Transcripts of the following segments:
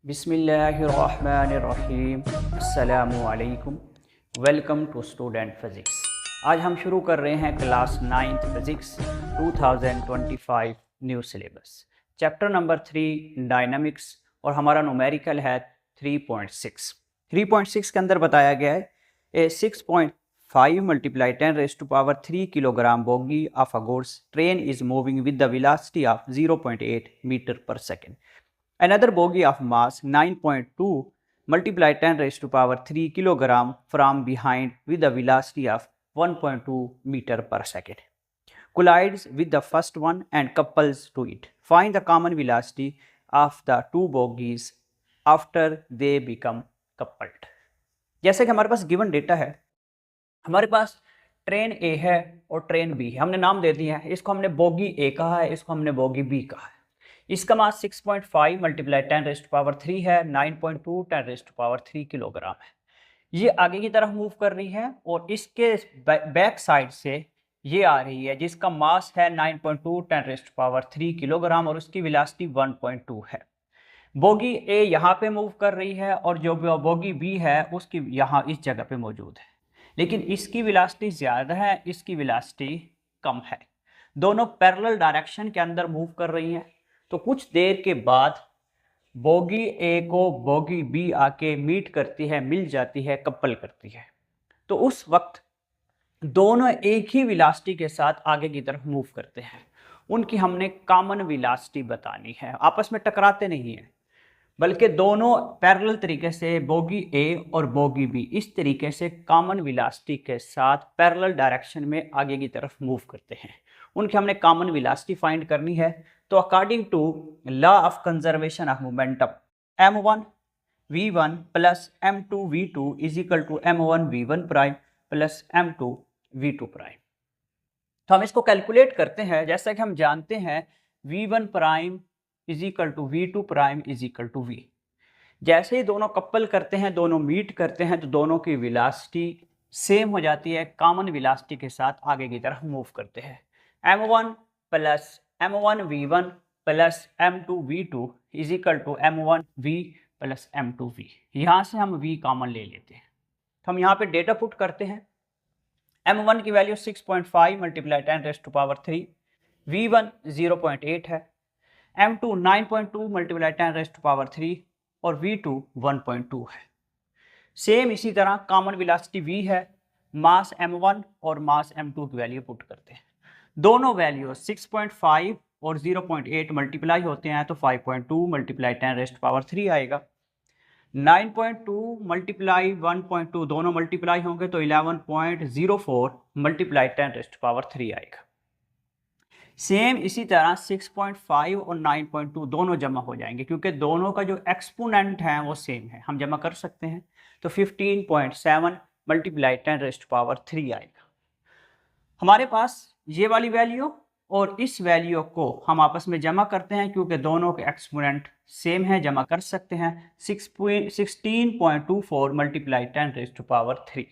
बिस्मिल्लाहिर्रहमानिर्रहीम। अस्सलामुअलैकुम। Welcome to student physics. आज हम शुरू कर रहे हैं class 9th physics 2025 new syllabus, chapter number 3 dynamics, और हमारा न्यूमेरिकल है 3.6। 3.6 के अंदर बताया गया है a 6.5 multiply 10⁻³ kilogram bogie of a goods train is moving with the velocity of 0.8 metre per second. Another bogie of mass 9.2 multiply 10⁻³ kilogram from behind with a velocity of 1.2 meter per second collides with the first one and couples to it. Find the common velocity of the two bogies after they become coupled. जैसे कि हमारे पास given data है, हमारे पास train ए है और train B है। हमने नाम दे दिया है, इसको हमने बोगी ए कहा है, इसको हमने बोगी बी कहा है। इसका मास 6.5 मल्टीप्लाई 10⁻³ है, 9.2 10⁻³ किलोग्राम है। ये आगे की तरफ मूव कर रही है और इसके बैक साइड से ये आ रही है जिसका मास है 9.2 10⁻³ किलोग्राम और उसकी वेलोसिटी 1.2 है। बोगी ए यहाँ पे मूव कर रही है और जो बोगी बी है उसकी यहाँ इस जगह पे मौजूद है, लेकिन इसकी वेलोसिटी ज़्यादा है, इसकी वेलोसिटी कम है। दोनों पैरेलल डायरेक्शन के अंदर मूव कर रही हैं। तो कुछ देर के बाद बोगी ए को बोगी बी आके मीट करती है, मिल जाती है, कपल करती है। तो उस वक्त दोनों एक ही वेलोसिटी के साथ आगे की तरफ मूव करते हैं। उनकी हमने कॉमन वेलोसिटी बतानी है, आपस में टकराते नहीं हैं, बल्कि दोनों पैरेलल तरीके से बोगी ए और बोगी बी इस तरीके से कॉमन वेलोसिटी के साथ पैरेलल डायरेक्शन में आगे की तरफ मूव करते हैं। उनकी हमने कॉमन वेलोसिटी फाइंड करनी है। तो according to law of conservation of momentum, m1 v1 plus m2 v2 is equal to m1 v1 prime plus m2 v2 prime. तो हम इसको कैलकुलेट करते हैं। जैसा कि हम जानते हैं v1 prime is equal to v2 prime is equal to v। जैसे ही दोनों कपल करते हैं, दोनों मीट करते हैं, तो दोनों की वेलोसिटी सेम हो जाती है, कॉमन वेलोसिटी के साथ आगे की तरफ मूव करते हैं। m1 plus m1 v1 plus m2 v2 is equal to m1 v plus m2 v। यहाँ से हम v कॉमन ले लेते हैं। तो हम यहाँ पे डेटा पुट करते हैं। m1 की वैल्यू 6.5 मल्टीप्लाई 10⁻³ v1 0.8 है, m2 9.2 मल्टीप्लाई 10⁻³ और v2 1.2 है। सेम इसी तरह कॉमन वेलोसिटी v है, मास m1 और मास m2 की वैल्यू पुट करते हैं। दोनों वैल्यू 6.5 और 0.8 मल्टीप्लाई होते हैं तो 5.2 मल्टीप्लाई 10⁻³ आएगा। 9.2 मल्टीप्लाई 1.2 दोनों मल्टीप्लाई होंगे तो 11.04 मल्टीप्लाई 10⁻³ आएगा। सेम इसी तरह 6.5 और 9.2 दोनों जमा हो जाएंगे क्योंकि दोनों का जो एक्सपोनेंट है वो सेम है, हम जमा कर सकते हैं। तो 15.7 मल्टीप्लाई 10⁻³ आएगा। हमारे पास ये वाली वैल्यू और इस वैल्यू को हम आपस में जमा करते हैं क्योंकि दोनों के एक्सपोनेंट सेम है, जमा कर सकते हैं। 16.24 मल्टीप्लाई 10⁻³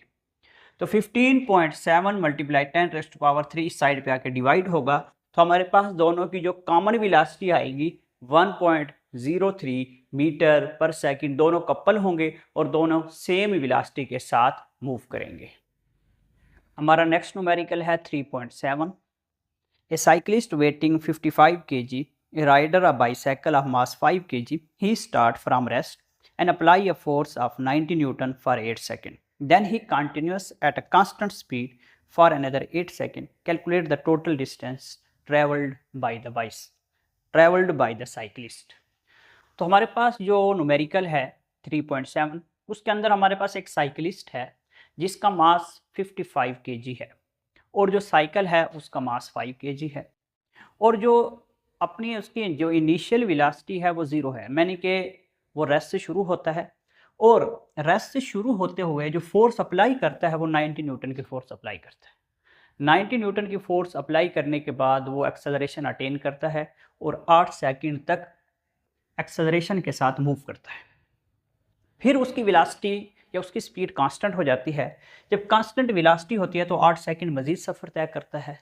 तो 15.7 मल्टीप्लाई 10⁻³ इस साइड पे आके डिवाइड होगा। तो हमारे पास दोनों की जो कॉमन वेलोसिटी आएगी 1.03 मीटर पर सेकंड। दोनों कपल होंगे और दोनों सेम वेलोसिटी के साथ मूव करेंगे। हमारा नेक्स्ट न्यूमेरिकल है 3.7। ए cyclist waiting 55 kg, a rider a bicycle of mass 5 kg, he start from rest and apply a force of 90 Newton for 8 seconds. Then he continues at a constant speed for another 8 seconds. Calculate the total distance traveled by the cyclist. तो हमारे पास जो numerical है 3.7, उसके अंदर हमारे पास एक cyclist है जिसका मास 55 kg है और जो साइकिल है उसका मास 5 kg है और जो अपनी उसकी जो इनिशियल वेलोसिटी है वो 0 है, मैंने कि वो रेस्ट से शुरू होता है और रेस्ट से शुरू होते हुए जो फोर्स अप्लाई करता है वो 90 न्यूटन की फोर्स अप्लाई करता है। 90 न्यूटन की फोर्स अप्लाई करने के बाद वो एक्सेलरेशन अटेन करता है और 8 सेकंड तक एक्सेलरेशन के साथ मूव करता है। फिर उसकी वेलोसिटी या उसकी स्पीड कांस्टेंट हो जाती है। जब कांस्टेंट वेलोसिटी होती है तो 8 सेकंड मज़ीद सफ़र तय करता है।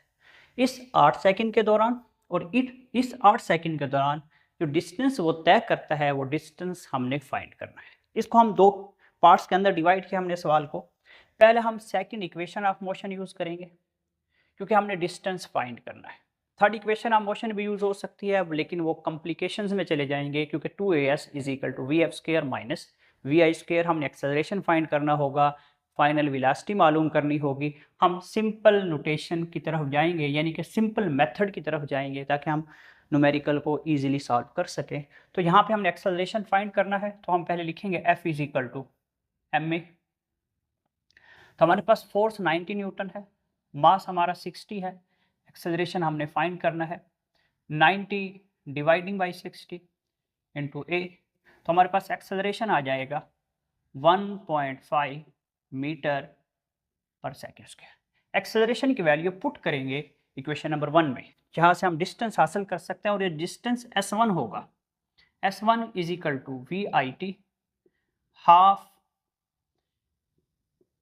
इस 8 सेकंड के दौरान और इस 8 सेकंड के दौरान जो डिस्टेंस वो तय करता है वो डिस्टेंस हमने फाइंड करना है। इसको हम दो पार्ट्स के अंदर डिवाइड किया हमने सवाल को। पहले हम second equation of motion use करेंगे क्योंकि हमने डिस्टेंस फाइंड करना है। थर्ड इक्वेशन ऑफ मोशन भी यूज़ हो सकती है अब, लेकिन वो कॉम्प्लिकेशंस में चले जाएंगे क्योंकि 2as = vf² माइनस vi²। हमने एक्सेलरेशन फाइंड करना होगा, फाइनल वेलोसिटी मालूम करनी होगी। हम सिंपल नोटेशन की तरफ जाएंगे, यानी कि सिंपल मेथड की तरफ जाएंगे ताकि हम न्यूमेरिकल को ईजिली सॉल्व कर सकें। तो यहाँ पे हमने एक्सेलरेशन फाइंड करना है, तो हम पहले लिखेंगे F = ma। तो हमारे पास फोर्स 90 न्यूटन है, मास हमारा 60 है, एक्सेलरेशन हमने फाइंड करना है 90 डिवाइडिंग बाई 60 इंटू a। तो हमारे पास एक्सेलरेशन आ जाएगा 1.5 metre per second square. Acceleration की वैल्यू पुट करेंगे इक्वेशन नंबर 1 में, जहाँ से हम डिस्टेंस हासिल कर सकते हैं, और ये डिस्टेंस s1 होगा। s1 = vit half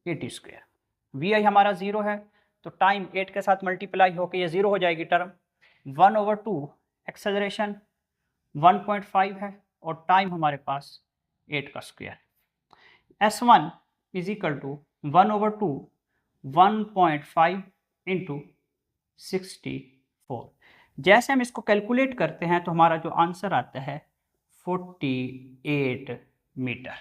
at²। vi हमारा 0 है, तो टाइम 8 के साथ मल्टीप्लाई होकर ये 0 हो जाएगी टर्म। 1/2 एक्सेलरेशन 1.5 है और टाइम हमारे पास 8 का स्क्वायर है। s1 = 1/2 1.5 into 64। जैसे हम इसको कैलकुलेट करते हैं तो हमारा जो आंसर आता है 48 मीटर।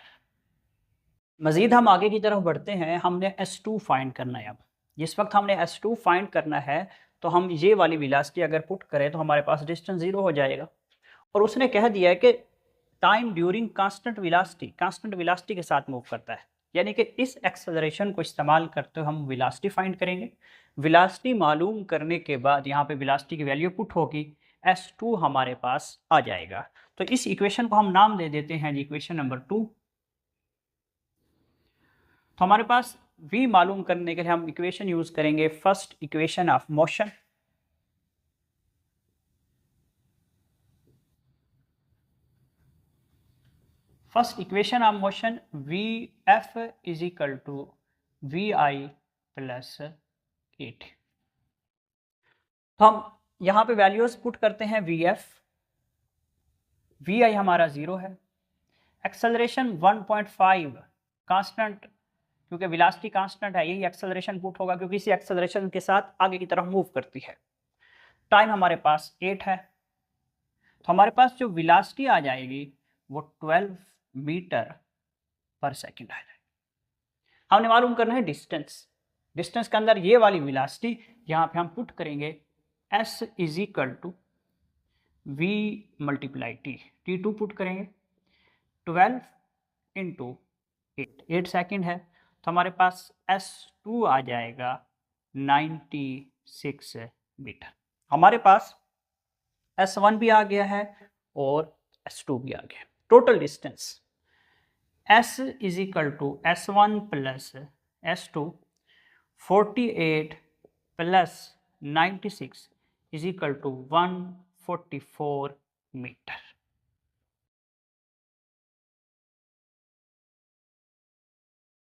मज़ीद हम आगे की तरफ बढ़ते हैं, हमने S2 फाइंड करना है। अब जिस वक्त हमने S2 फाइंड करना है तो हम ये वाली वेलोसिटी अगर पुट करें तो हमारे पास डिस्टेंस 0 हो जाएगा, और उसने कह दिया है कि टाइम ड्यूरिंग कांस्टेंट वेलोसिटी के साथ मूव करता है, यानी कि इस एक्सेलरेशन को इस्तेमाल करते हुए हम वेलोसिटी फाइंड करेंगे। वेलोसिटी मालूम करने के बाद यहाँ पे वेलोसिटी की वैल्यू पुट होगी, S2 हमारे पास आ जाएगा। तो इस इक्वेशन को हम नाम दे देते हैं इक्वेशन नंबर 2। तो हमारे पास v मालूम करने के लिए हम इक्वेशन यूज करेंगे first equation of motion. First equation of motion vf = vi + 8। तो हम यहाँ पे वैल्यूज पुट करते हैं vf, vi हमारा 0 है, एक्सेलरेशन 1.5 कांस्टेंट, क्योंकि वेलोसिटी कांस्टेंट है, यही एक्सेलरेशन पुट होगा क्योंकि इसी एक्सेलरेशन के साथ आगे की तरफ मूव करती है। टाइम हमारे पास 8 है, तो हमारे पास जो वेलोसिटी आ जाएगी वो 12 मीटर पर सेकंड आ जाएगी। हमने मालूम करना है डिस्टेंस। डिस्टेंस के अंदर ये वाली वेलोसिटी यहाँ पे हम पुट करेंगे s = v × t, t2 put करेंगे 12 इंटू 8 सेकेंड है, तो हमारे पास S2 आ जाएगा 96 मीटर। हमारे पास S1 भी आ गया है और S2 भी आ गया। Total distance S = S1 + S2 48 + 96 = 144 metre.